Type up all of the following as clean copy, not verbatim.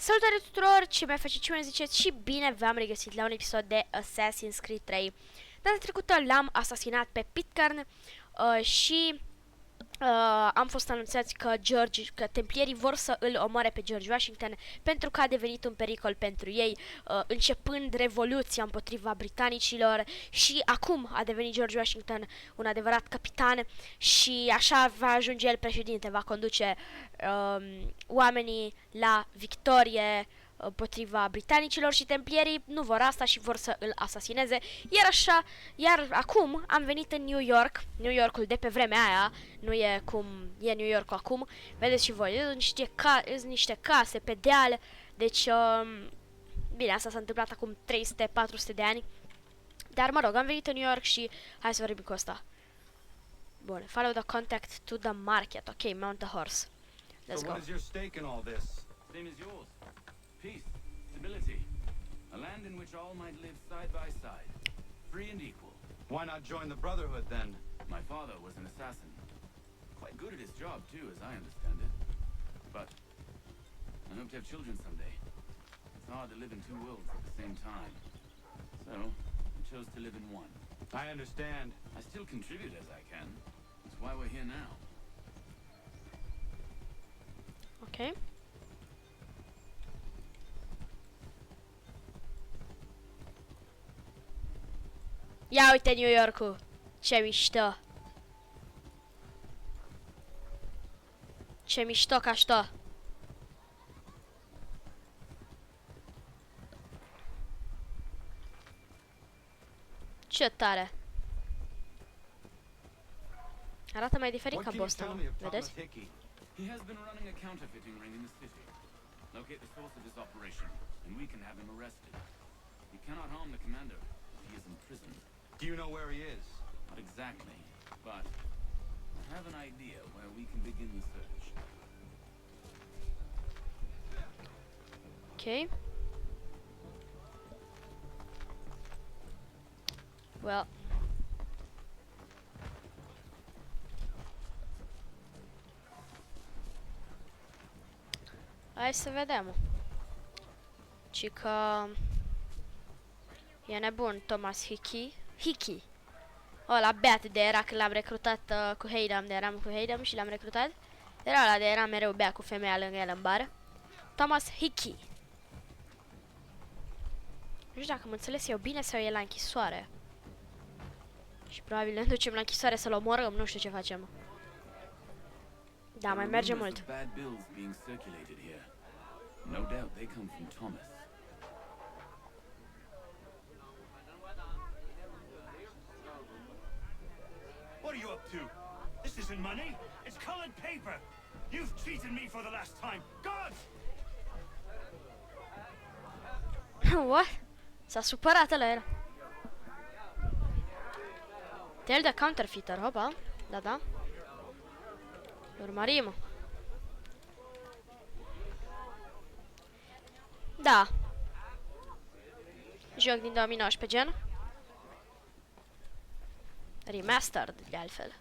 Salutare tuturor, ce mai faceți, ce mai ziceți și bine v-am regăsit la un episod de Assassin's Creed 3. Data trecută l-am asasinat pe Pitcairn și am fost anunțați că templierii vor să îl omoare pe George Washington pentru că a devenit un pericol pentru ei, începând revoluția împotriva britanicilor și acum a devenit George Washington un adevărat capitan și așa va ajunge el președinte, va conduce oamenii la victorie împotriva britanicilor și templierii nu vor asta și vor să îl asasineze. Iar acum am venit în New York, New Yorkul de pe vremea aia, nu e cum e New Yorkul acum. Vedeți și voi, sunt niște case pe deal, deci bine, asta s-a întâmplat acum 300-400 de ani. Dar mă rog, am venit în New York și hai să vorbim cu asta. Bun, follow the contact to the market. Ok, mount the horse. Let's go. What is your stake in all this? Same as yours. Peace, stability, a land in which all might live side by side, free and equal. Why not join the Brotherhood then? My father was an assassin. Quite good at his job too, as I understand it. But I hope to have children someday. It's hard to live in two worlds at the same time. So I chose to live in one. I understand. I still contribute as I can. That's why we're here now. Ok. Ia uite New York-ul, ce mișto. Ce mișto ca șto. Ce tare. Arată mai diferit ca Boston, vedeți? He has been running a counterfeiting ring in the city. Locate the source of his operation, and we can have him arrested. He cannot harm the commander if he is imprisoned. Do you know where he is? Not exactly, but I have an idea where we can begin the search. Okay. Well. Hai să vedem. Ci că e nebun Thomas Hickey. Ăla beat de era când l-am recrutat cu Hayden, de eram cu Hayden și l-am recrutat. Era ăla de era mereu bea cu femeia lângă el în bar. Thomas Hickey. Nu știu dacă mă înțeles eu bine sau e la închisoare. Și probabil ne ducem la închisoare să-l omorăm, nu știu ce facem. Da, mai merge mult. No doubt they come from Thomas. What are you up to? This isn't money. It's colored paper. You've cheated me for the last time. God! What? S-a supărat ăla era. Tell the counterfeiter, hopa. Da, da. Urmărim. Da. Joc din 2019, gen. Remastered, de altfel.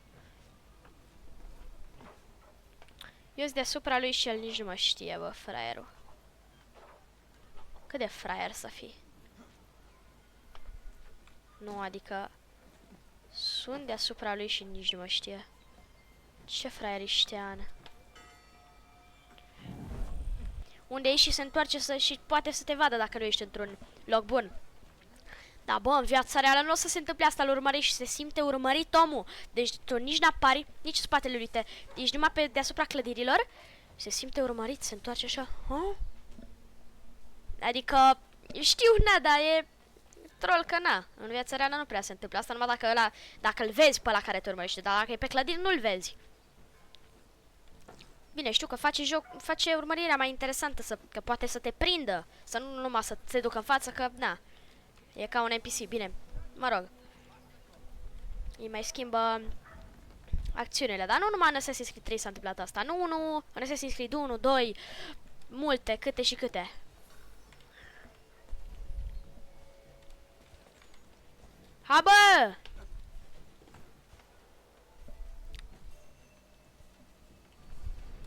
Eu sunt deasupra lui și el nici nu mă știe, bă, fraierul. Cât de fraier să fii? Nu, adică... Sunt deasupra lui și nici nu mă știe. Ce fraieriștean. Unde ești și se întoarce și poate să te vadă dacă nu ești într-un loc bun. Da, bă, în viața reală nu o să se întâmple asta, îl urmărești și se simte urmărit omul. Deci tu nici n-apari, nici în spatele lui te. Ești numai pe deasupra clădirilor. Se simte urmărit, se întoarce așa. Huh? Adică, știu, na, dar e troll că na. În viața reală nu prea se întâmplă asta, numai dacă îl vezi pe ăla care te urmărește. Dar dacă e pe clădiri, nu-l vezi. Bine, știu că face urmărirea mai interesantă, că poate să te prindă, să nu numai să te ducă în față, că, na, e ca un NPC, bine, mă rog. Îi mai schimbă acțiunile, dar nu numai în Assassin's Creed 3 s-a întâmplat asta, nu, în Assassin's Creed 1, 2, multe, câte și câte. Ha, bă!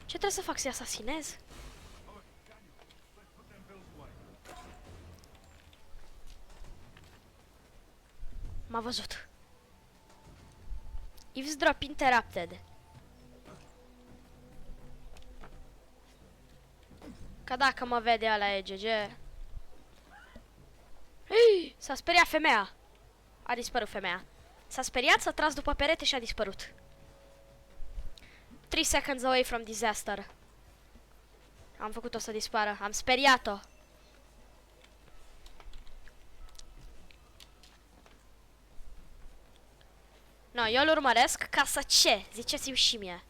Ce trebuie să fac, să-i asasinez? M-a văzut. Eavesdrop interrupted. Că dacă mă vede ăla e GG. S-a speriat femeia. A dispărut femeia. S-a speriat, s-a tras după perete și a dispărut. 3 seconds away from disaster. Am făcut-o să dispară. Am speriat-o. No, eu îl urmăresc ca să ce? Ziceți-mi și mie.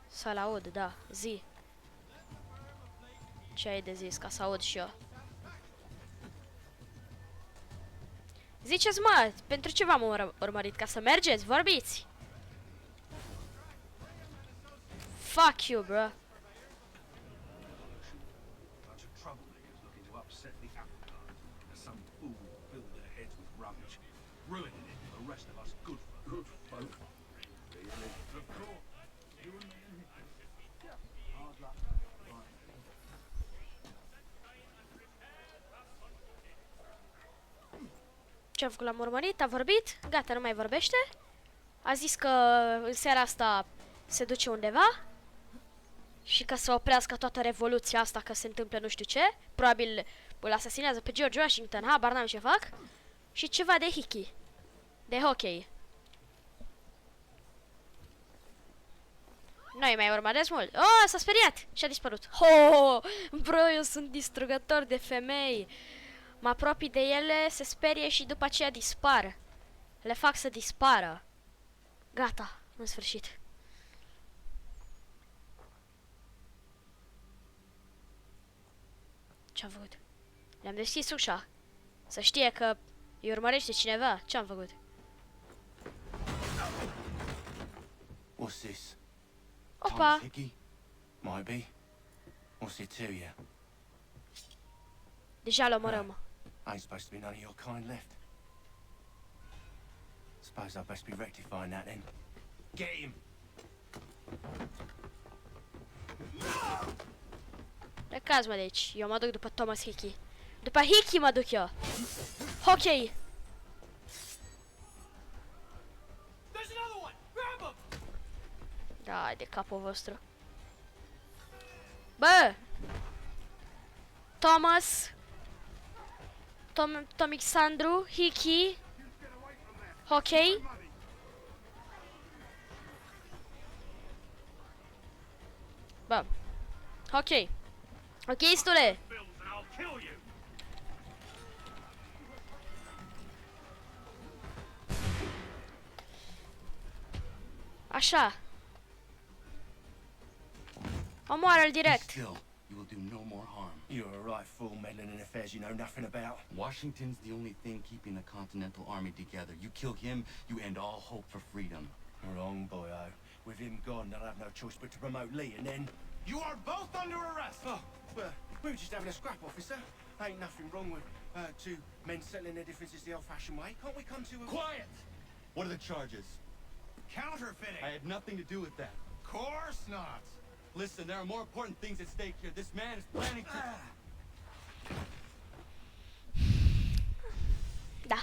Să-l aud, da, zi. Ce ai de zis, ca să aud și eu. Ziceți, mă, pentru ce v-am urmărit? Ca să mergeți? Vorbiți! Fuck you, bro. Bunch of troublemakers looking to upset the apple cart. Some fool filled their heads with rubbish, ruining it for the rest of us good folk. Of course. You and me. Hard luck. Ce-a făcut? L-am urmărit, a vorbit, gata, nu mai vorbește. A zis că în seara asta se duce undeva și că să oprească toată revoluția asta, că se întâmplă nu știu ce. Probabil îl asasinează pe George Washington, habar n-am ce fac. Și ceva de hickey, de hockey. Noi mai urmăresc mult. Oh, s-a speriat și a dispărut. Oh, bro, eu sunt distrugător de femei. Mă apropii de ele, se sperie și după aceea dispar. Le fac să dispară. Gata, în sfârșit. Ce-am făcut? Le-am deschis ușa. Să știe că îi urmărește cineva. Ce-am făcut? What's this? Opa! Thomas Hickey? Might be. What's it to you? Deja l omorâm. Ain't supposed to be none of your kind left. Suppose I best be rectifying that then. Get him! Plecați, mă, de aici. Eu mă duc după Thomas Hickey. După Hickey mă duc eu. Hockey! There's another one! Grab him! Da, hai de capul vostru. Bă! Thomas! Tomixandru, Hickey, Hockey. Bă. Hockey. Ok, stule. Bills and I'll kill you! Așa. Omoară-l direct. Still, you will do no more harm. You're a right fool meddling in affairs you know nothing about. Washington's the only thing keeping the Continental Army together. You kill him, you end all hope for freedom. Wrong, boyo. With him gone, they'll have no choice but to promote Lee, and then... You are both under arrest! Oh, well, we were just having a scrap, officer. Ain't nothing wrong with two men settling their differences the old-fashioned way. Can't we come to a... Quiet! What are the charges? Counterfeiting! I had nothing to do with that. Course not! Listen, there are more important things at stake here. This man is planning to... Da.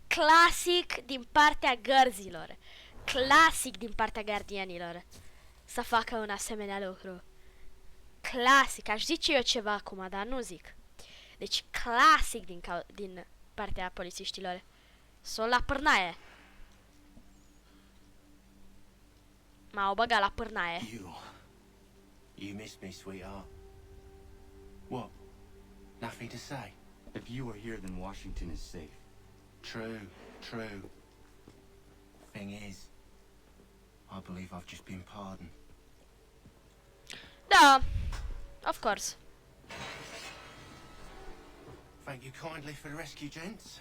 Clasic din partea gărzilor. Clasic din partea gardianilor. Să facă un asemenea lucru. Clasic. Aș zice eu ceva acum, dar nu zic. Deci clasic din partea polițiștilor. S-o la Parnaie. M-au băgat la Parnaie. You missed me, sweetheart. What? Nothing to say? If you are here, then Washington is safe. True, true. Thing is, I believe I've just been pardoned. Da. Of course. Thank you kindly for the rescue, gents.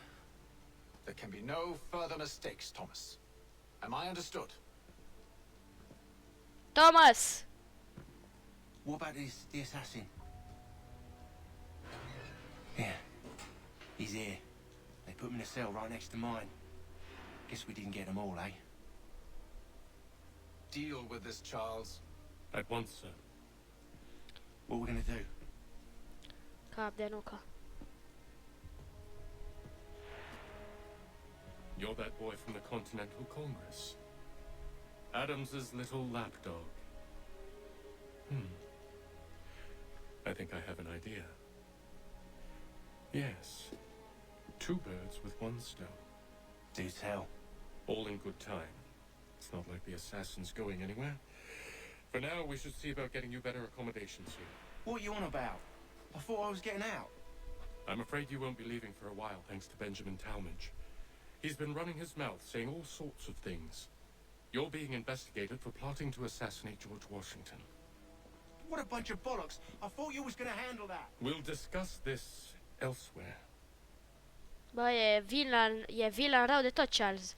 There can be no further mistakes, Thomas. Am I understood? Thomas. What about the assassin? Yeah, he's here. They put him in a cell right next to mine. Guess we didn't get them all, eh? Deal with this, Charles. At once, sir. What we're gonna do? Cap de nucă. You're that boy from the Continental Congress. Adams's little lapdog. I think I have an idea. Yes. 2 birds with 1 stone. Do tell. All in good time. It's not like the assassin's going anywhere. For now, we should see about getting you better accommodations here. What you on about? I thought I was getting out. I'm afraid you won't be leaving for a while, thanks to Benjamin Talmadge. He's been running his mouth, saying all sorts of things. You're being investigated for plotting to assassinate George Washington. What a bunch of bollocks. I thought you was gonna handle that. We'll discuss this elsewhere. Bă, e villain rău de tot, Charles.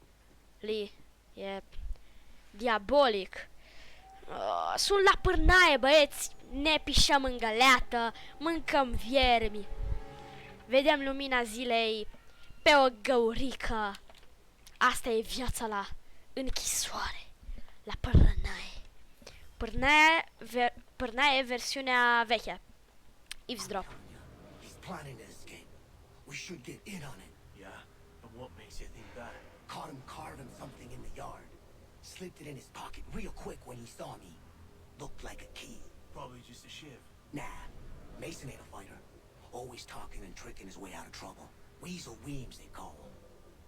Lee. E diabolic. Sunt la Parnaie, băieți. Ne pișăm în găleată, mâncăm viermi. Vedem lumina zilei pe o găurică. Asta e viața la închisoare. La Parnaie. Parnaie versiunea veche. Eavesdrop. He's planning to escape. We should get in on it. Yeah, and what makes you think that? Caught him carving something in the yard. Slipped it in his pocket real quick when he saw me. Looked like a key. Probably just a shiv. Nah, Mason ain't a fighter. Always talking and tricking his way out of trouble. Weasel Weems, they call him.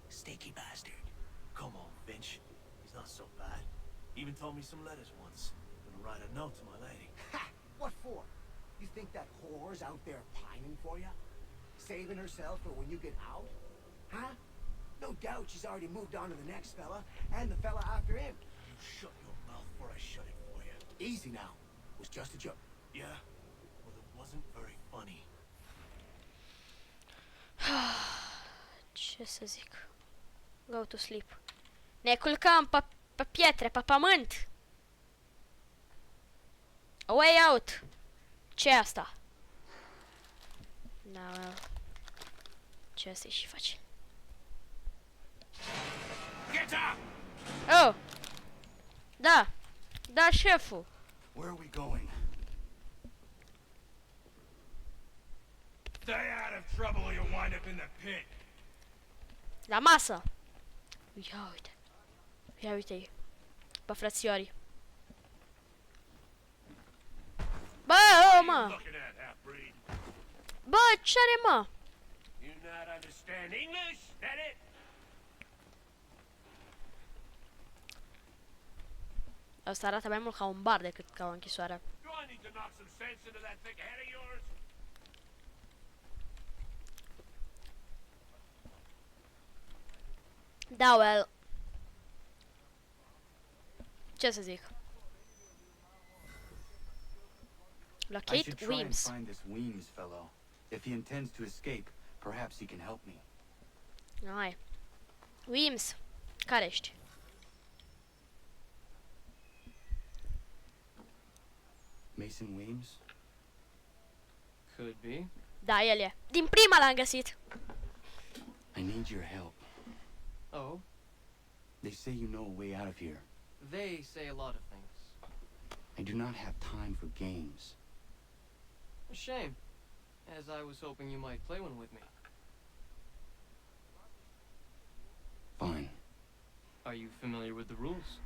Sneaky bastard. Come on, Finch. He's not so bad. Even told me some letters once. Gonna write a note to my lady. Ha! What for? You think that whore's out there pining for you? Saving herself for when you get out? Huh? No doubt she's already moved on to the next fella, and the fella after him. You shut your mouth before I shut it for you. Easy now. It was just a joke. Yeah? Well, it wasn't very funny. Ce să zic? Go to sleep. Ne culcăm pe pietre, pe pământ. A way out. Ce asta? Da, ce să-i și faci? Get up! Oh! Da! Da, șeful! Where are we going? Stay out of trouble or you'll wind up in the pit. La masă! Ia uite! Ia uite-i! Pe frățiorii! Bă, mă! Looking at half-breed. Bă, ce are, mă? You not understand English? That it? Asta arată mai mult ca un bar decât ca o închisoare. Do I need to knock some sense into that thick head of yours? Da, well. Ce să zic? I Locate should try and Weems. find this Weems fellow. If he intends to escape, perhaps he can help me. Hai. Weems. Care ești? Mason Weems? Could be. Da, el e. Din prima l-am găsit. I need your help. Oh, They say you know a way out of here. they say a lot of things. I do not have time for games. A shame, as I was hoping you might play one with me. Fine. Are you familiar with the rules?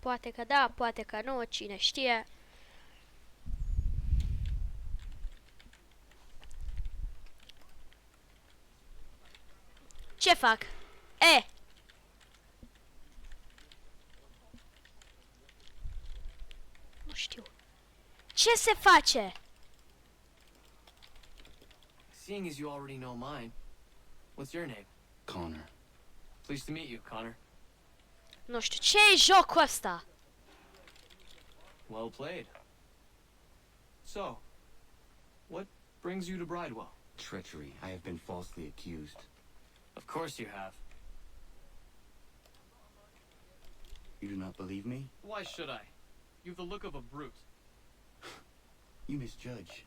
Poate că da, poate că nu, cine știe. Ce fac? E! Nu știu. Ce se face? Seeing as you already know mine, what's your name? Connor. Pleased to meet you, Connor. Nu știu. Ce e jocul ăsta? Well played. So, what brings you to Bridewell? Treachery. I have been falsely accused. Of course you have. You do not believe me? Why should I? You've the look of a brute. You misjudge.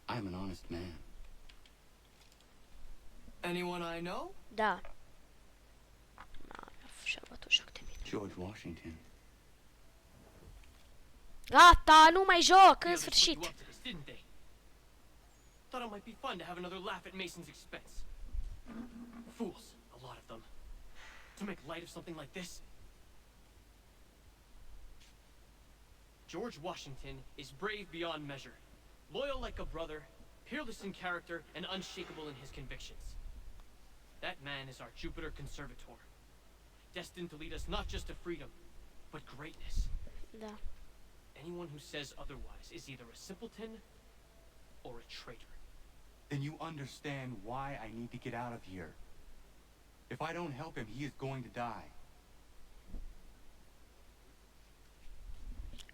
I am an honest man. Anyone I know? Da. Și-a bătut joc de mine. George Washington. Gata, nu mai joc, The în others put you sfârșit. up to this, didn't they? Thought it might be fun to have another laugh at Mason's expense. Fools, a lot of them. To make light of something like this. George Washington is brave beyond measure, loyal like a brother, peerless in character, and unshakable in his convictions. That man is our Jupiter Conservator, destined to lead us not just to freedom, but greatness. Da. Anyone who says otherwise is either a simpleton or a traitor. Then you understand why I need to get out of here. If I don't help him, he is going to die.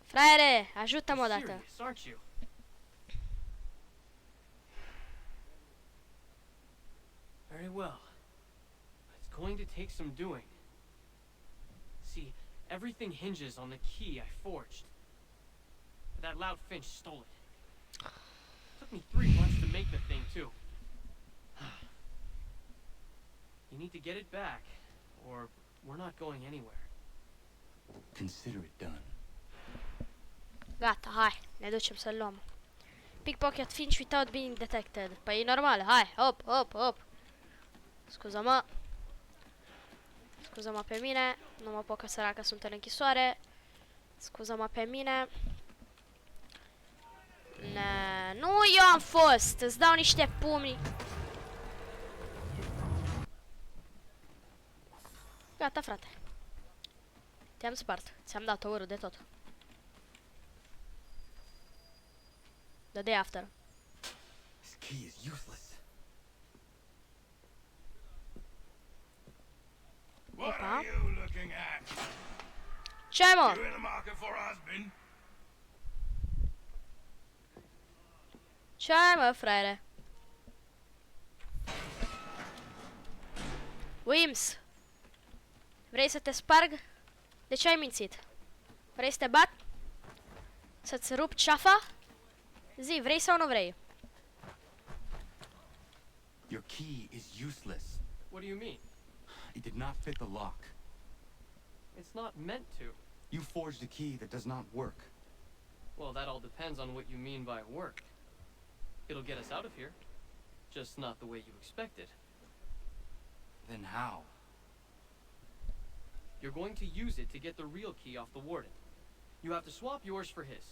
Fraiere, ajută-mă You're odată. serious, aren't you? Very well. It's going to take some doing. See, everything hinges on the key I forged. But that loud Finch stole it. Took me 3 months to make the thing, too. You need to get it back, or we're not going anywhere. Consider it done. Gata, hai, ne ducem să-l luăm. Pickpocket Finch without being detected. Păi e normal, hai, hop, hop, hop. Scuză-mă. Scuză-mă pe mine. Nu mă pot că săracă sunt în închisoare. Scuză-mă pe mine. Nu eu am fost. Îți dau niște pumni. Gata, frate. Te-am spart. Ți-am dat orul de tot. The day after. This key is useless. What Opa. are you looking at? Ce ai, mă? You in the market for a husband? Ce ai, mă, fraiere? Wims, vrei să te sparg? De ce ai mințit? Vrei să te bat? Să-ți rup ceafa? Zi, vrei sau nu vrei? Your key is useless. What do you mean? It did not fit the lock. It's not meant to. You forged a key that does not work. Well, that all depends on what you mean by work. It'll get us out of here. Just not the way you expected. Then how? You're going to use it to get the real key off the warden. You have to swap yours for his.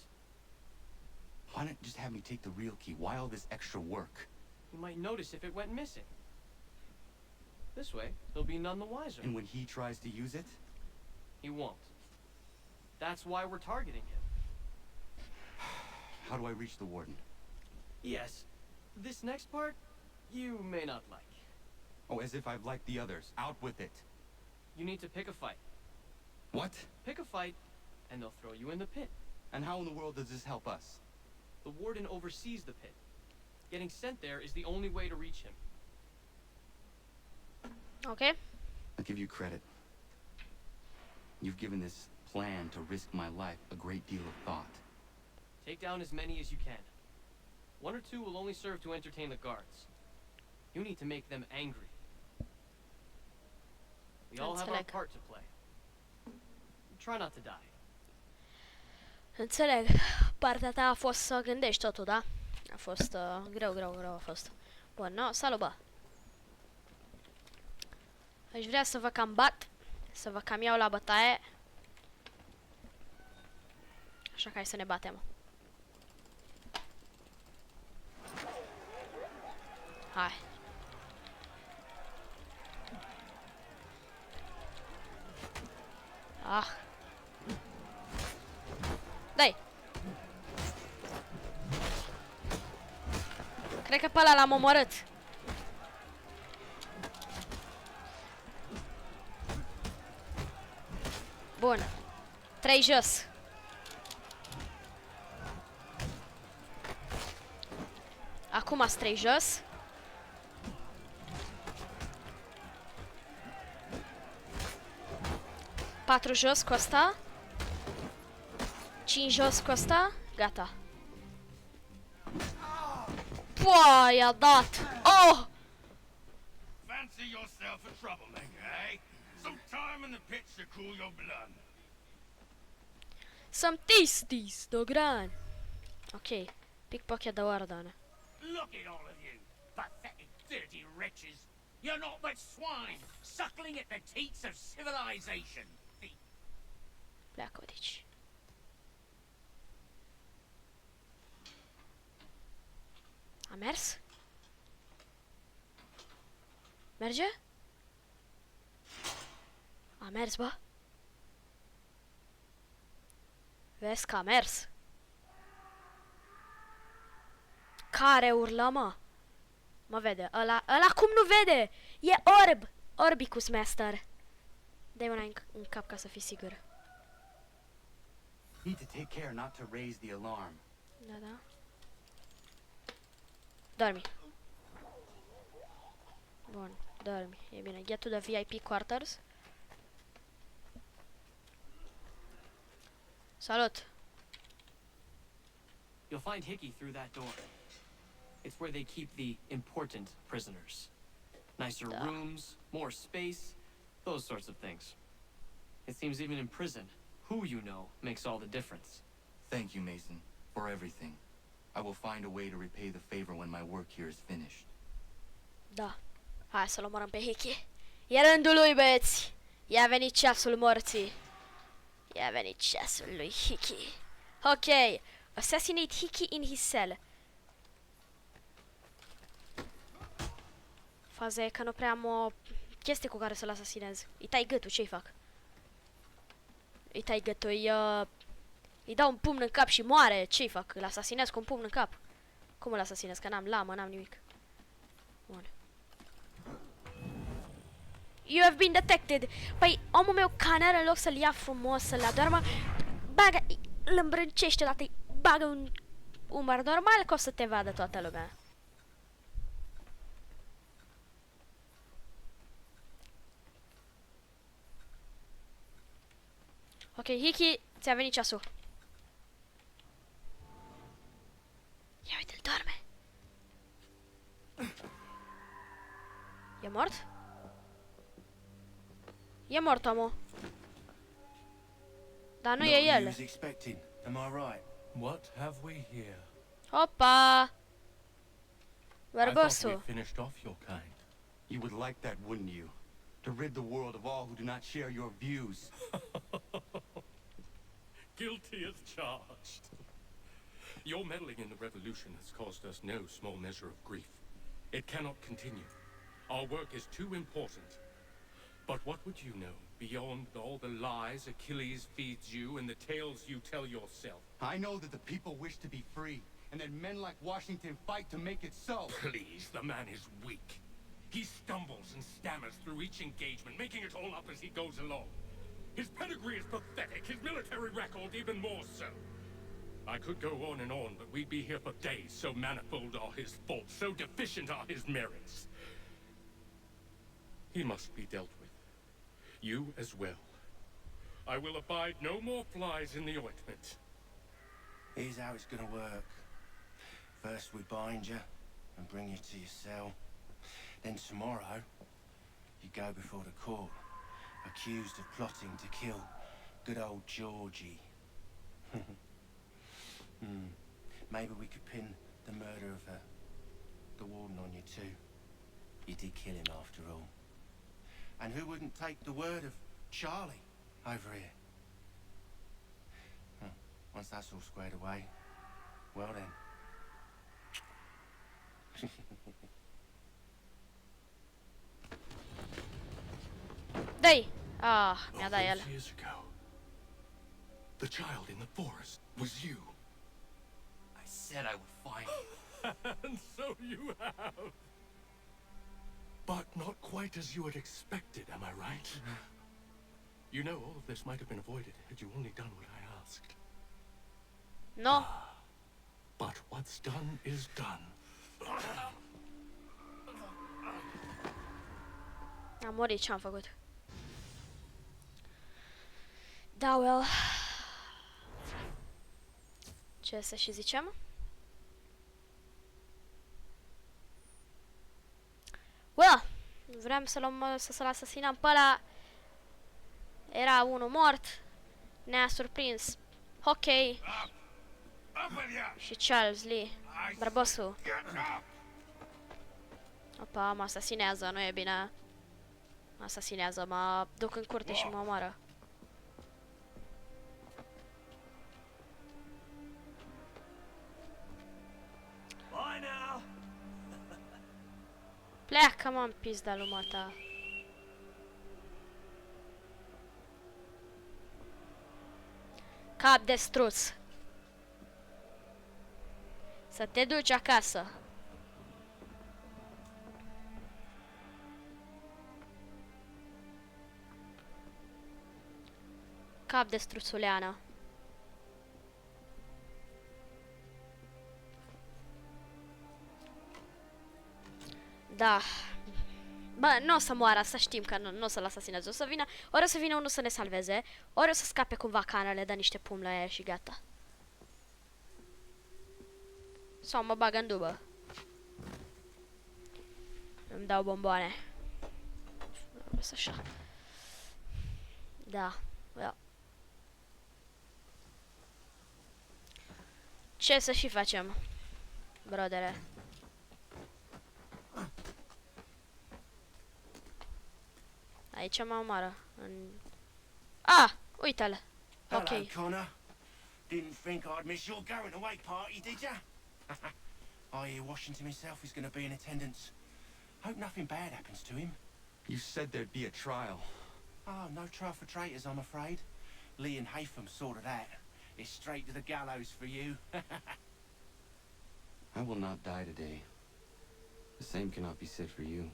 Why not just have me take the real key? Why all this extra work? You might notice if it went missing. This way, he'll be none the wiser. And when he tries to use it? He won't. That's why we're targeting him. How do I reach the warden? Yes, this next part, you may not like. Oh, as if I've liked the others. Out with it. You need to pick a fight. What? Pick a fight, and they'll throw you in the pit. And how in the world does this help us? The warden oversees the pit. Getting sent there is the only way to reach him. Ok. I'll give you credit. You've given this plan to risk my life a great deal of thought. Take down as many as you can. 1 or 2 will only serve to entertain the guards. You need to make them angry. We all have our Înțeleg. part to play. Try not to die. Înțeleg. Partea ta a fost să gândești totul, da? A fost greu a fost. Bun, no, salut, bă. Aș vrea să vă cam bat, să vă cam iau la bătaie. Așa că hai să ne batem. Hai. Ah. Dai. Cred că pe ăla l-am omorât. Bun. 3 jos. Acum ați 3 jos. Patru jos cu asta. 5 jos cu asta. Gata. Pua, i-a dat. Oh! Fancy yourself a troublemaker, eh? Some time in the pit to cool your blood. Some tasties, Dogran. Ok. Pickpocket the warden. Look at all of you, pathetic, dirty wretches. You're not but swine, suckling at the teats of civilization. Pleacă de aici. A mers? Merge? A mers, bă? Vezi că a mers? Care urlă, mă? Mă vede. Ăla cum nu vede? E orb! Orbicus Master. Dă-i una în cap ca să fii sigur. Need to take care not to raise the alarm. Da, da. Dormi. Bun, dormi. E bine. Get to the VIP quarters. Salut. You'll find Hickey through that door. It's where they keep the important prisoners. Nicer rooms, more space, those sorts of things. It seems even in prison, who you know makes all the difference. Thank you, Mason, for everything. I will find a way to repay the favor when my work here is finished. Da. Hai să-l omorăm pe Hickey. E rândul lui, băieți. I-a venit ceasul morții. I-a venit ceasul lui Hickey. Ok. Assassinate Hickey in his cell. Faza e că nu prea am o chestie cu care să-l asasinez. Îi tai gâtul, ce-i fac? Îi tai gâtul, îi dau un pumn în cap și moare. Ce-i fac? Îl asasinez cu un pumn în cap. Cum îl asasinez? Că n-am lamă, n-am nimic. Bun. You have been detected. Păi, omul meu caner, în loc să-l ia frumos, să-l adoarmă, bagă, îl îmbrâncește odată, îi bagă un umăr normal că o să te vadă toată lumea. Ok, Hickey, ți-a venit ceasul. Ia uite-l, doarme. E mort? E mort, omul. Dar nu e el. Am I right? What have we here? Opa! I thought Bărbosul. we finished off your kind. You would like that, wouldn't you? To rid the world of all who do not share your views. Guilty as charged. Your meddling in the revolution has caused us no small measure of grief. It cannot continue. Our work is too important. But what would you know beyond all the lies Achilles feeds you and the tales you tell yourself? I know that the people wish to be free, and that men like Washington fight to make it so. Please, the man is weak. He stumbles and stammers through each engagement, making it all up as he goes along. His pedigree is pathetic, his military record even more so. I could go on, but we'd be here for days, so manifold are his faults, so deficient are his merits. He must be dealt with. You as well. I will abide no more flies in the ointment. Here's how it's gonna work. First we bind you and bring you to your cell. Then tomorrow, you go before the court, accused of plotting to kill good old Georgie. Maybe we could pin the murder of the warden on you too. You did kill him after all. And who wouldn't take the word of Charlie over here? Once that's all squared away, well then. Dă-i! Ah, mi-a dat el. Years ago, the child in the forest was you. I said I would find you. And so you have. But not quite as you had expected, am I right? You know, all of this might have been avoided had you only done what I asked. No. But what's done is done. Am murit, ce-am făcut? Da, well. Ce să și zicem? Well, vrem să-l asasinăm pe ăla. Era unul mort. Ne-a surprins. Ok. Și Charles Lee. Bărbosul. Opa, mă asasinează, nu e bine. Mă asasinează, mă duc în curte și mă omoară. Bye now. Pleacă, mă, în pizda lumea ta. Cap de struț. Să te duci acasă. Cap de struțuleană. Da. Bă, nu o să moară, să știm că nu o să-l asasineze. O să vină, ori o să vină unul să ne salveze, ori o să scape cumva canele, dă niște pumni la ea și gata. Sau mă bag în dubă. Îmi dau bomboane. Lăs așa. Da. Da. Ce să și facem, brodere? Aici mă omoară. Ah! Uite-l! Ok. Hello, Connor. Didn't think I'd miss your going away party, did ya? I hear Washington himself is going to be in attendance. Hope nothing bad happens to him. You said there'd be a trial. Oh, no trial for traitors, I'm afraid. Lee and Haytham sorted that. It's straight to the gallows for you. I will not die today. The same cannot be said for you.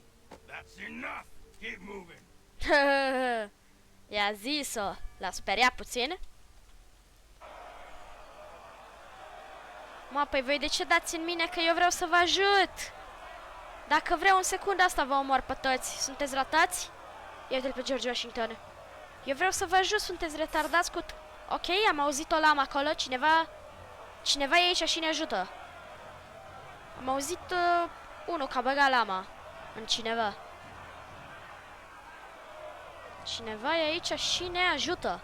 That's enough. Keep moving. I-a zis-o. L-a speriat puțin. Mă, păi voi de ce dați în mine că eu vreau să vă ajut? Dacă vreau în secundă asta vă omor pe toți. Sunteți ratați? Ia-te-l pe George Washington. Eu vreau să vă ajut, sunteți retardați cu... Ok, am auzit o lamă acolo. Cineva e aici și ne ajută. Am auzit unul că a băgat lama în cineva. Cineva e aici și ne ajută.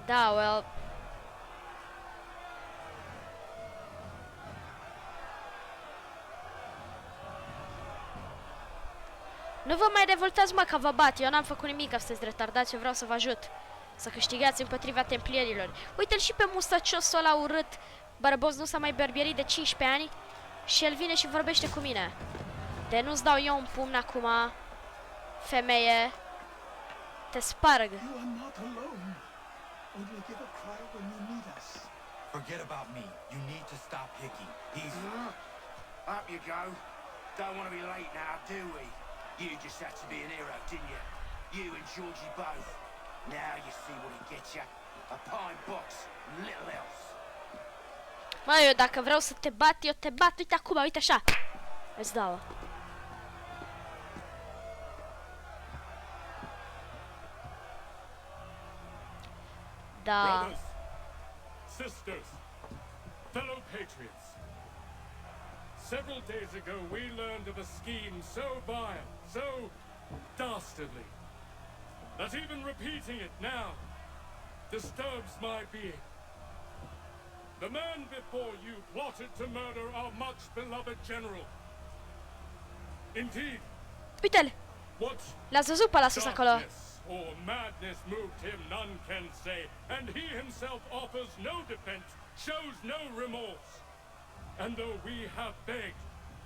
Da, well... Nu vă mai revoltați, mă, că vă bat. Eu n-am făcut nimic, că sunteți retardați, eu vreau să vă ajut. Să câștigați împotriva templierilor. Uite-l și pe mustaciosul ăla urât. Bărbos nu s-a mai berbierit de 15 ani. Și el vine și vorbește cu mine. De nu-ți dau eu un pumn acum, femeie. Te sparg. You are not alone. Only give a cry when you need us. Forget about me. You need to stop Hickey. He's... Up you go. Don't want to be late now, do we? You just had to be an hero, didn't you? You and Georgie both. Now you see what he gets you. A pine box and little else. Mă, eu dacă vreau să te bat, eu te bat. Uite acum, uite așa. Îți dau. Da. Brothers, sisters, fellow patriots. Several days ago, we learned of a scheme so vile, so dastardly, that even repeating it now disturbs my being. The man before you plotted to murder our much beloved general. Indeed, Uite-l. what L-ați văzut pe ăla sus acolo. darkness or madness moved him, none can say, and he himself offers no defense, shows no remorse. And though we have begged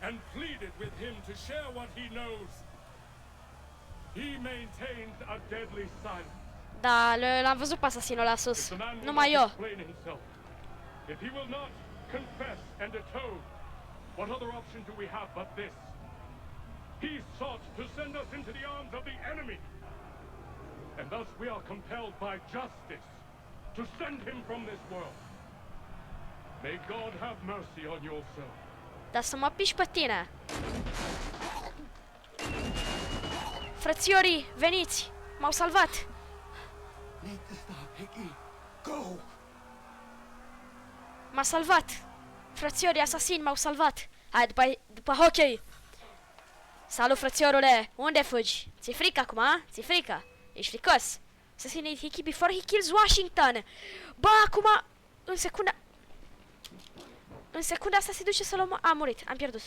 and pleaded with him to share what he knows, he maintains a deadly silence. Da, l-am văzut pe asasinul ăla sus. If the man will Numai not eu. explain himself, if he will not confess and atone, what other option do we have but this? He sought to send us into the arms of the enemy, and thus we are compelled by justice to send him from this world. May God have mercy on your soul. Dar să mă piși pe tine. Frățiorii, veniți! M-au salvat! Need to stop Hickey. Go! M-a salvat! Frățiorii asasini m-au salvat! Hai, după hockey! Salut, frățiorule! Unde fugi? Ți-e frică acum, a? Ți-e frică? Ești fricos! Assassinate Hickey before he kills Washington! Bă, acum, în secunda... În secunda asta se duce să-l omoare. A murit, am pierdut.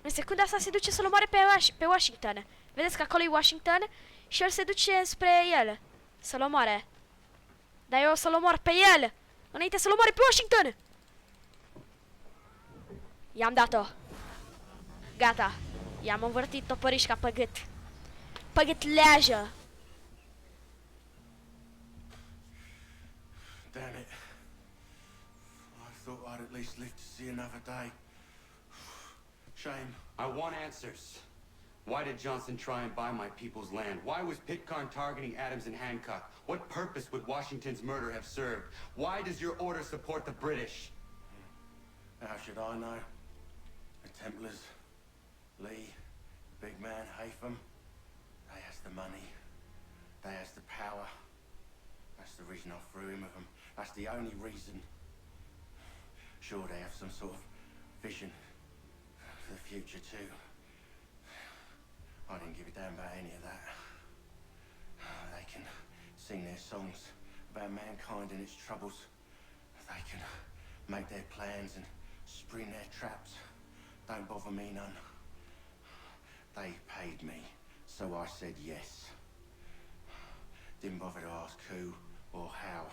În secunda asta se duce să-l omoare pe Washington. Vedeți că acolo e Washington și el se duce spre el. Să-l omoare. Dar eu o să-l omor pe el. Înainte să-l omoare pe Washington. I-am dat-o. Gata. I-am învârtit topărișca pe gât. Pe gât leajă. Damn it. I thought I'd at least live to see another day. Shame. I want answers. Why did Johnson try and buy my people's land? Why was Pitcairn targeting Adams and Hancock? What purpose would Washington's murder have served? Why does your order support the British? How should I know? The Templars, Lee, big man, Haytham, they has the money. They has the power. That's the reason I threw him with them. That's the only reason. Sure, they have some sort of vision for the future too. I didn't give a damn about any of that. They can sing their songs about mankind and its troubles. They can make their plans and spring their traps. Don't bother me none. They paid me, so I said yes. Didn't bother to ask who or how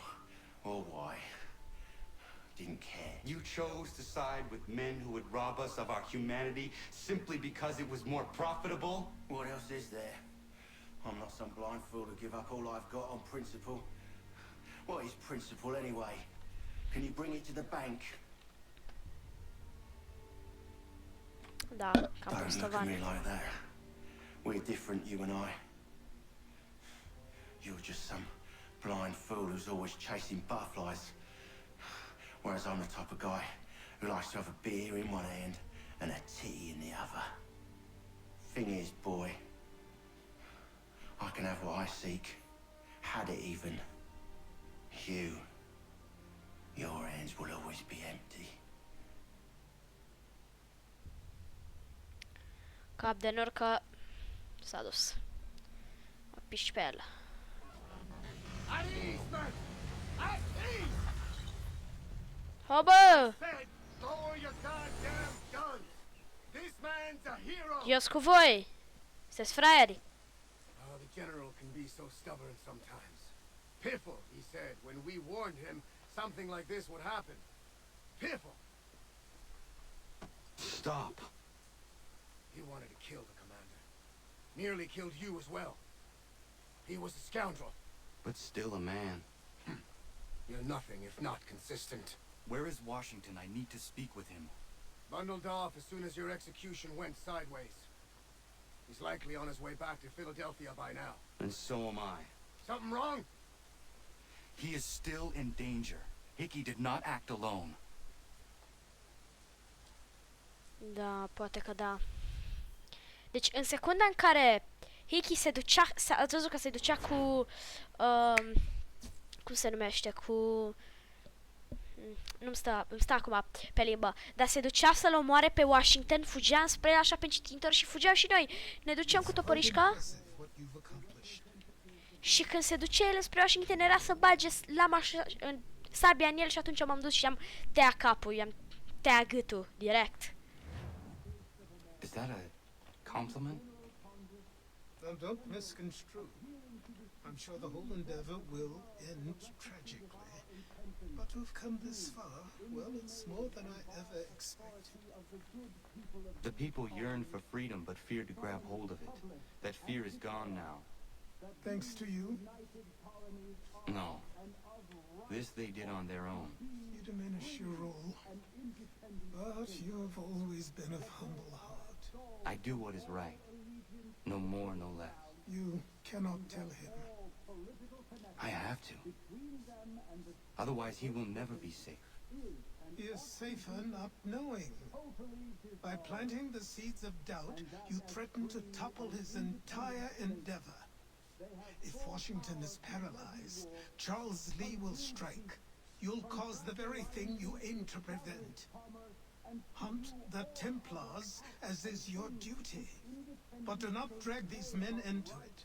or why. Didn't care. You chose to side with men who would rob us of our humanity simply because it was more profitable? What else is there? I'm not some blind fool to give up all I've got on principle. What is principle anyway? Can you bring it to the bank? Da, cam Don't prostă look at me vane. like that. We're different, you and I. You're just some blind fool who's always chasing butterflies. Whereas I'm the type of guy who likes to have a beer in one hand and a tea in the other. Thing is, boy, I can have what I seek. Had it even. Your hands will always be empty. Cap de nor că s-a dus. O piși pe el. At ease, man! At ease! Hobă! Said, lower your goddamn guns! This man's a hero! Eu sunt cu voi! Sunteți fraieri! Oh, the general can be so stubborn sometimes. Piffle, he said, when we warned him something like this would happen. Piffle! Stop. He wanted to kill the commander. Nearly killed you as well. He was a scoundrel. But still a man. You're nothing if not consistent. Where is Washington? I need to speak with him. Bundled off as soon as your execution went sideways. He's likely on his way back to Philadelphia by now. And so am I. Something wrong? He is still in danger. Hickey did not act alone. Da, poate că da. Deci, în secunda în care Hickey se ducea, ați văzut că se ducea cu, cum se numește, cu, îmi stă acum pe limbă, dar se ducea să-l omoare pe Washington, fugea spre el așa pe cititor și fugeam și noi. Ne duceam cu toporișca și când se duce el spre Washington era să bage lama în sabia în el și atunci m-am dus și am tăiat capul, i-am tăiat gâtul, direct. Is that a compliment? Now, don't misconstrue. I'm sure the whole endeavor will end tragically. But to have come this far, well, it's more than I ever expected. The people yearn for freedom but fear to grab hold of it. That fear is gone now. Thanks to you, No. This they did on their own. you diminish your role. But you have always been of humble heart. I do what is right. No more, no less. You cannot tell him. I have to. Otherwise, he will never be safe. He is safer not knowing. By planting the seeds of doubt, you threaten to topple his entire endeavor. If Washington is paralyzed, Charles Lee will strike. You'll cause the very thing you aim to prevent. Hunt the Templars as is your duty. But do not drag these men into it.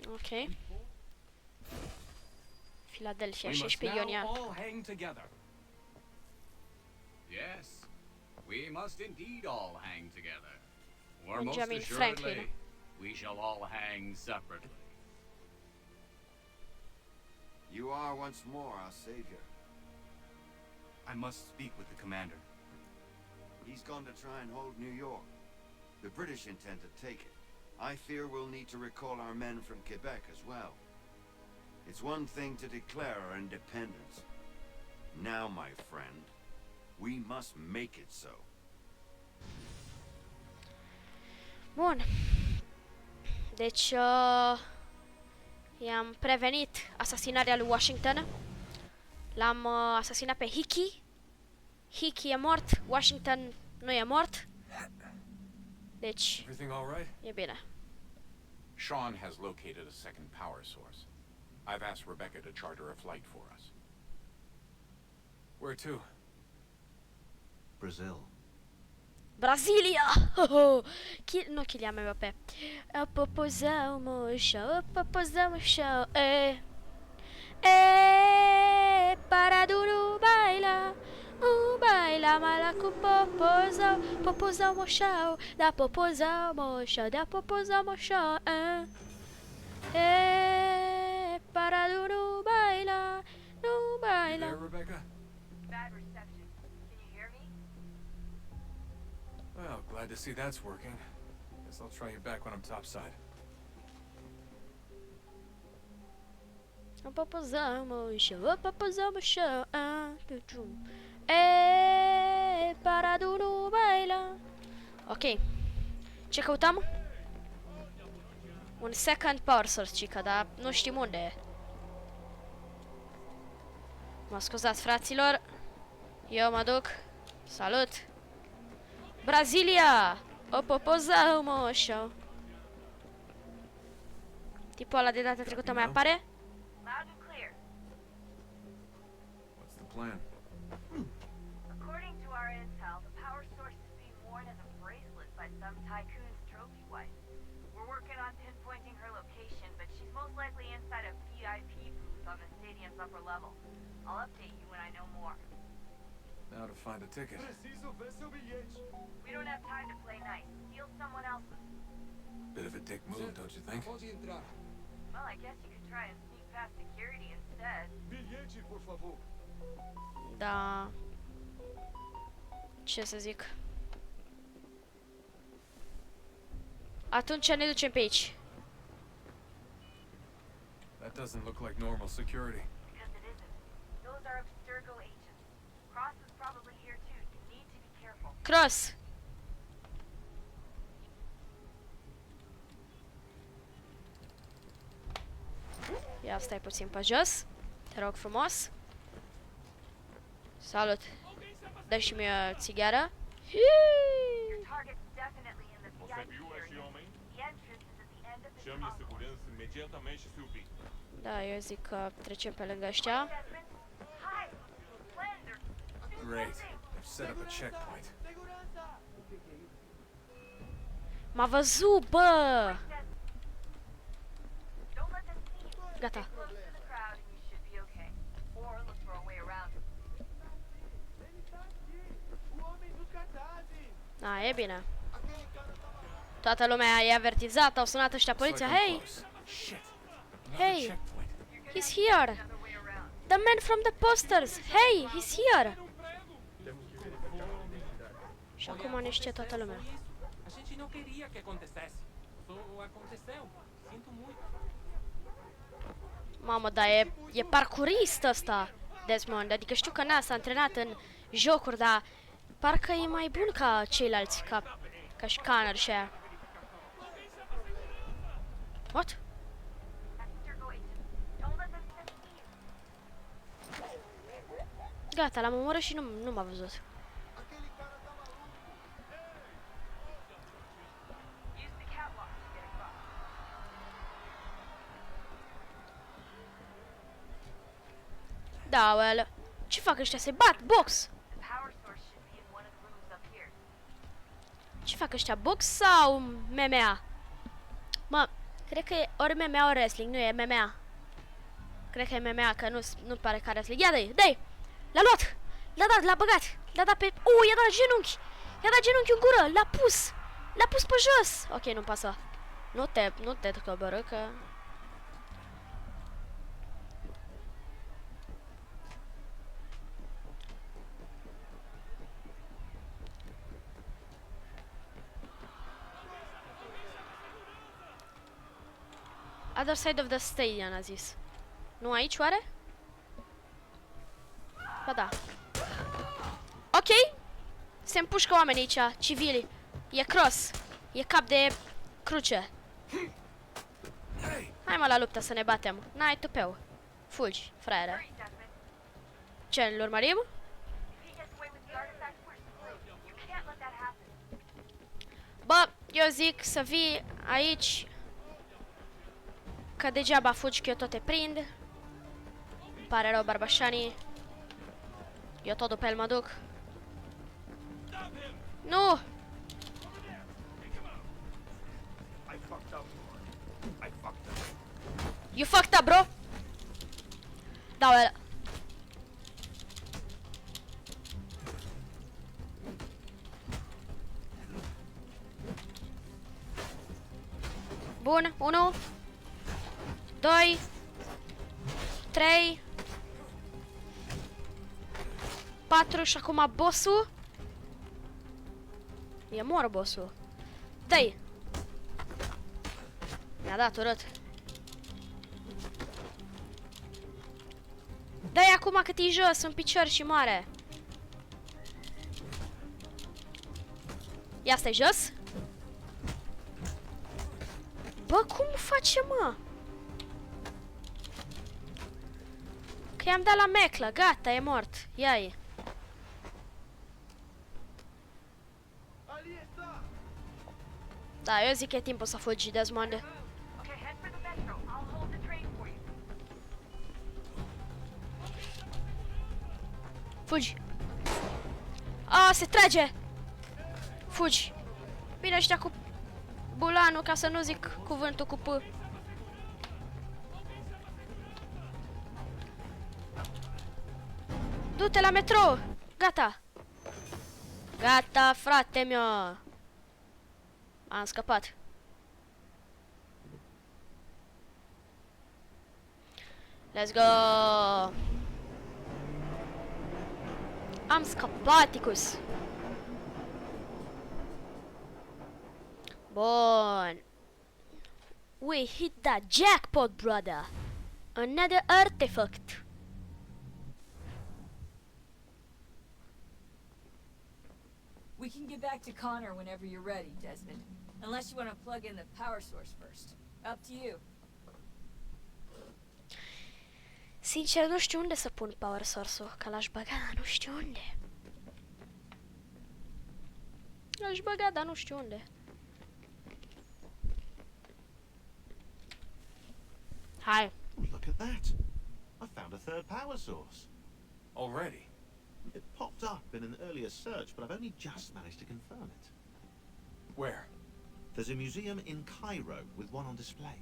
Ok. Philadelphia, We must 16 now iunie. all hang together. Yes, we must indeed all hang together. Or most Benjamin assuredly, Franklin. we shall all hang separately. You are once more our savior. I must speak with the commander. He's going to try and hold New York. The British intend to take it. I fear we'll need to recall our men from Quebec as well. It's one thing to declare our independence. Now, my friend, we must make it so. Bun. Deci, i-am prevenit asasinarea lui Washington. L-am asasinat pe Hickey. Hickey e mort, Washington nu e mort. Deci, Everything all right? e bine. Sean has located a second power source. I've asked Rebecca to charter a flight for us. Where to? Brazil. Brasilia! Nu Kylian Mbappé. Popozão, mochão, popozão, mochão, para duro baila, baila malaco popozão, popozão, mochão, da popozão, mochão, da popozão, mochão, para duro baila, no You baila. there, Rebecca? Bad reception. Can you hear me? Well, glad to see that's working. Guess I'll try you back when I'm topside. Popozão, mochão, popozão, mochão, para duro baila. Ok. Ce căutăm? Un second power source, cica, dar nu știm unde e. Mă scuzați, fraților. Eu mă duc. Salut! Brazilia! O popozau, moșo. Tipul ăla de data trecută mai apare? Loud and clear. What's the plan? According to our intel, the power source is being worn as a bracelet by some tycoon's trophy wife. We're working on pinpointing her location, but she's most likely inside a VIP booth on the stadium's upper level. I'll update you when I know more. Now to find a ticket. We don't have time to play nice. Steal someone else's. Bit of a dick move, don't you think? Well, I guess you could try and sneak past security instead. Da. Ce să zic? Atunci ne ducem pe aici. That doesn't look like normal security. Because it isn't. Those are Abstergo agents. Cross is probably here too. You need to be careful. Cross! Ia stai puțin pe jos. Te rog frumos. Salut. Dă și mie țigară. Your target's definitely in the VIP area. The entrance is at the end of the tunnel. Da, eu zic că trecem pe lângă ăștia. Hi! Splendor! Great. They've set up a checkpoint. M-a văzut, bă! Don't let them see you. Gata. Stay close to the crowd and you should be okay. Or look for a way around it. Da, e bine. Toată lumea e avertizată, au sunat ăștia poliția. Hey! Shit. Hey! He's here! The man from the posters! Hey! He's here! Și acum ne știe toată lumea. A gente não queria que acontecesse. Só aconteceu. Sinto muito. Mamă, dar e parcurist ăsta, Desmond. Adică știu că s-a antrenat în jocuri, dar parcă e mai bun ca ceilalți, ca și Connor și aia. What? Gata, l-am omorât și nu m-a văzut. Da, well, ce fac ăștia? Se bat, box! Ce fac ăștia, box sau MMA? Mă, cred că e ori MMA, ori wrestling, nu e MMA. Cred că e MMA, că nu pare ca wrestling. Ia dă-i, dă-i! L-a luat! L-a băgat. L-a dat pe... i-a dat genunchi. I-a dat genunchi în gură. L-a pus. L-a pus pe jos. Ok, nu pasă. Nu te coboră, că... Other side of the stadium, a zis. Nu aici, oare? Ba da. Ok. Se împușcă oamenii aici, civili. E cross. E cap de cruce. Hai mă la luptă să ne batem. N-ai tupeu. Fugi, fraiere. Ce, îl urmărim? Bă, eu zic să vii aici. Că degeaba fugi, că eu tot te prind. Îmi pare rău, barbașanii. Eu tot după el mă duc. Nu! You fucked up, bro! Da, well. Bun, 1 2 3 4 și acum bossul. E mor bossul. Dă-i! Mi-a dat urât. Dă-i acum cât e jos, în picior și moare. Ia stai jos. Bă, cum face, mă? Că i-am dat la meclă, gata, e mort. Ia-i. Da, eu zic că e timpul să fugi, Desmond. Fugi. Se trage. Fugi. Bine, ăștia cu bulanul, ca să nu zic cuvântul cu P. Du-te la metrou. Gata. Gata, frate meu. Am scăpat. Let's go. Am scăpat, ticus. Bun. We hit that jackpot, brother. Another artifact. We can get back to Connor whenever you're ready, Desmond. Unless you want to plug in the power source first. Up to you. Sincer, nu știu unde să pun power source-ul, că l-aș băga, dar nu știu unde. L-aș băga, dar nu știu unde. Hai. Look at that. I found a third power source. Already? It popped up in an earlier search, but I've only just managed to confirm it. Where? There's a museum in Cairo with one on display.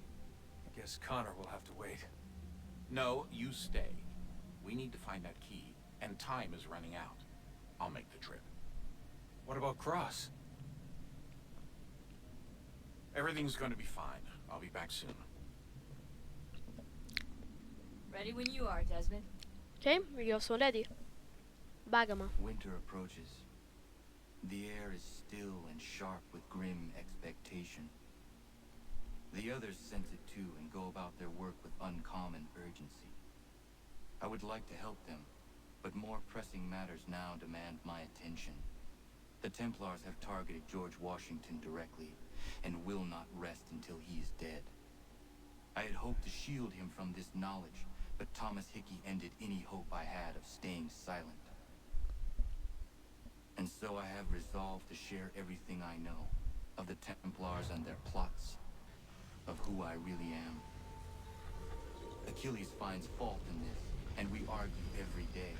I guess Connor will have to wait. No, you stay. We need to find that key, and time is running out. I'll make the trip. What about Cross? Everything's going to be fine. I'll be back soon. Ready when you are, Desmond. Ok, eu sunt ready. Bagă-mă. Winter approaches. The air is still and sharp with grim expectation. The others sense it too and go about their work with uncommon urgency. I would like to help them, but more pressing matters now demand my attention. The Templars have targeted George Washington directly and will not rest until he is dead. I had hoped to shield him from this knowledge, but Thomas Hickey ended any hope I had of staying silent. And so I have resolved to share everything I know of the Templars and their plots, of who I really am. Achilles finds fault in this, and we argue every day,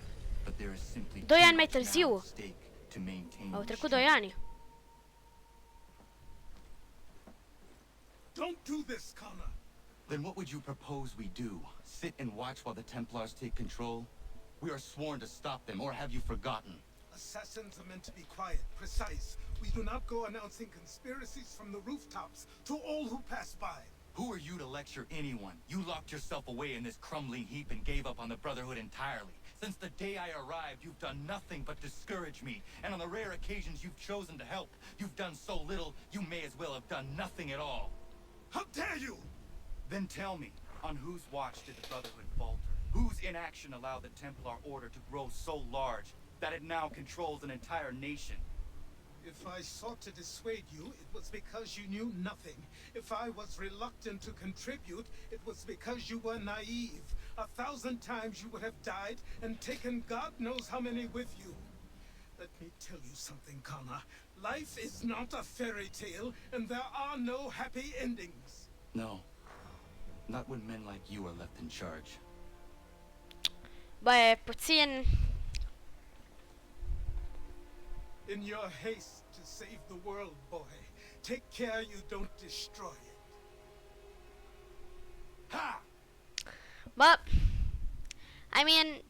but there is simply too 2 ani mai much now târziu. at stake to maintain Au the trecut 2 strength. ani. Don't do this, Connor. Then what would you propose we do? Sit and watch while the Templars take control? We are sworn to stop them, or have you forgotten? Assassins are meant to be quiet, precise. We do not go announcing conspiracies from the rooftops to all who pass by. Who are you to lecture anyone? You locked yourself away in this crumbling heap and gave up on the Brotherhood entirely. Since the day I arrived, you've done nothing but discourage me. And on the rare occasions you've chosen to help, you've done so little, you may as well have done nothing at all. How dare you! Then tell me, on whose watch did the Brotherhood falter? Whose inaction allowed the Templar Order to grow so large that it now controls an entire nation? If I sought to dissuade you, it was because you knew nothing. If I was reluctant to contribute, it was because you were naive. 1,000 times you would have died and taken God knows how many with you. Let me tell you something, Connor. Life is not a fairy tale, and there are no happy endings. No. Not when men like you are left in charge. Bă, puțin... In your haste to save the world, boy, take care you don't destroy it. Ha! Bă, I mean,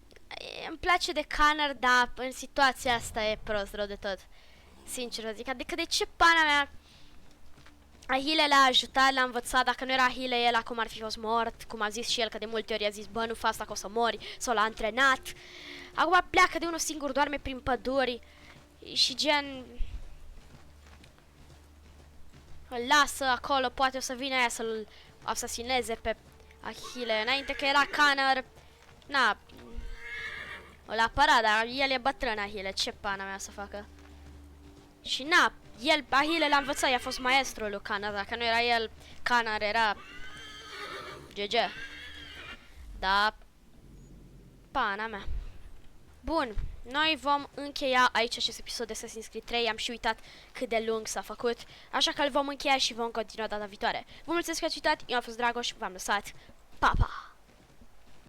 îmi place de Connor, dar în situația asta e prost rău de tot. Sincer să zic, adică de ce pana mea Ahile l-a ajutat, l-a învățat, dacă nu era Ahile, el acum ar fi fost mort, cum a zis și el, că de multe ori a zis, bă, nu fă asta că o să mori, sau l-a antrenat. Acum pleacă de unul singur, doarme prin păduri și gen... Îl lasă acolo, poate o să vină aia să-l asasineze pe Ahile, înainte că era Connor, na, îl apăra, dar el e bătrân Ahile, ce pana mea să facă? Și na, el, Ahile l-a învățat, i-a fost maestrul lui Connor, dacă nu era el, Connor era GG. Da, pana mea. Bun, noi vom încheia aici acest episod de Assassin's Creed 3, am și uitat cât de lung s-a făcut, așa că îl vom încheia și vom continua data viitoare. Vă mulțumesc că ați uitat, eu am fost Dragoș, v-am lăsat, pa, pa!